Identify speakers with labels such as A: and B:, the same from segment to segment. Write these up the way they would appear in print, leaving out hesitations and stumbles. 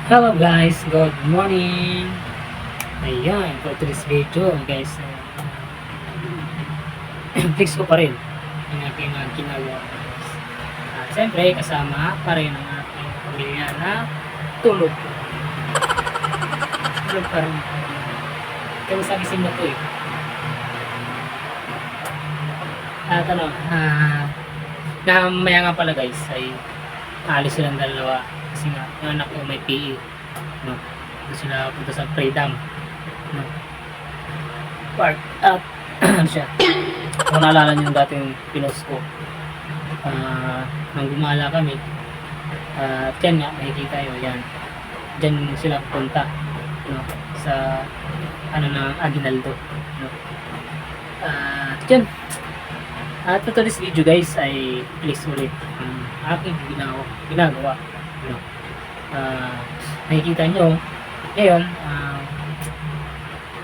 A: Hello guys, good morning. Ayan, for today's video guys, fix ko pa rin ang aking ginagawa guys. At siyempre kasama pa rin ang aking pamilya na tulog. Tulog pa rin. Kaya sa gising na to eh. At na maya nga pala guys ay alis silang dalawa kasi nga yung anak ko may PE, no? Doon sila punta sa Freedom, no? Park at ano siya, kung naalala niyo yung dating pinost ko, nang gumala kami at yan nga makikita nyo yan, dyan sila punta, no? Sa ano ng Aguinaldo, no? At yan. At ito this video guys ay please ulit ang aking ginagawa. No? Nakikita nyo ngayon,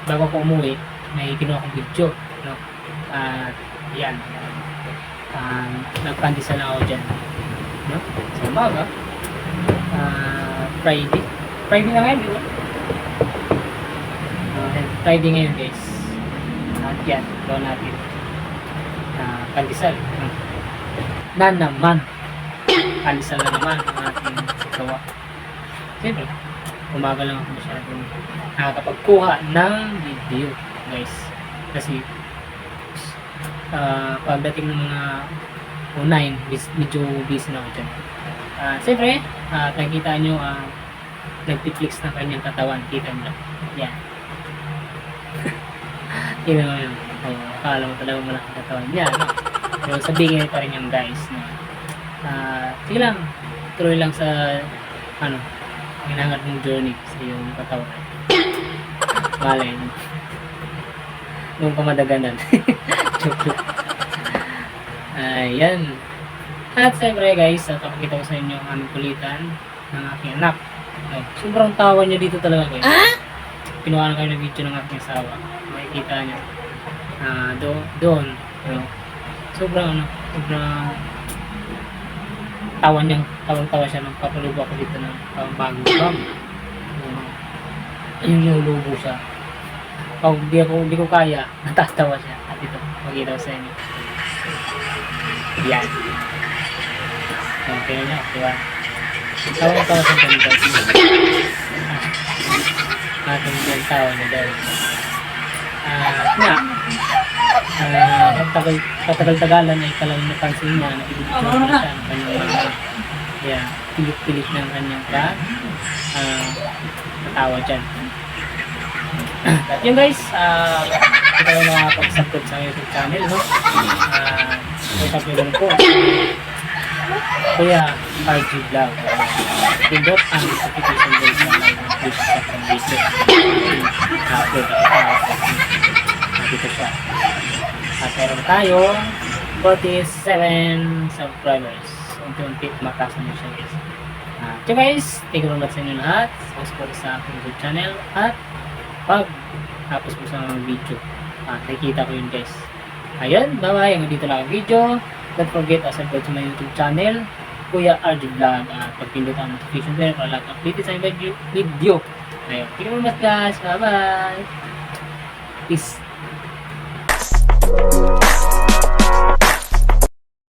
A: bago ko umuwi may ginawa kong video, no? At yan, nagpandesal na ako dyan, no? Sa umaga, Friday na ngayon, di ba? Friday ngayon guys. At yan, gawa natin pandesal na naman. Pandesal na naman ang ating gawa. Siyempre, umaga lang ako masyadong nakakapagkuha ng video guys, kasi pagdating ng mga 9 medyo busy na ako dyan. Siyempre, nakikita nyo nagpiflix ng kanyang katawan, kita nyo lang yan. Tingnan mo yun. Akala mo talaga malaki katawan niya, no? Pero sabihin pa rin yung guys na sige lang, tuloy lang sa hinangat mong journey sa iyong katawan. Malay mo nung pamadaganan. Joke. Ayan. At siyempre guys, papakita ko sa inyo ang aming kulitan ng aking anak. Sobrang tawa niya dito talaga guys. Pinuha na kayo ng video ng aking asawa, makikita niyo doon, sobrang tawa siya nung papalubo ako dito ng bagong yung nulubo siya. Pag di ko kaya, natatawa siya. At ito, magkita ko sa inyo yan. Okay na, diba? Tawa siya ganito. Ating yung tawa niya guys. Patagal-tagalan ay talagang napansin niya na ibibigyan siya ng kanyang mga pilit-pilit ng kanyang katawa dyan. At yun guys, ito yung nakapag-subscribe sa YouTube channel, no? Subscribe po Kuya RG Vlog. Pindot ang notification bell na mag-push sa pang-visit. Upload dito siya. At meron tayong 47 subscribers. Unti-unti mataas na siya guys. So guys, thank you very much sa inyo lahat. Subscribe sa aking YouTube channel. At pag tapos po sa video, nakikita ko yun guys. Ayun, bye-bye. Hanggang dito lang ang video. Don't forget to subscribe to my YouTube channel, Kuya RG Vlog. Pagpindot ang notification bell para lang update sa video. Ayun, thank you very much guys. Bye-bye. Peace.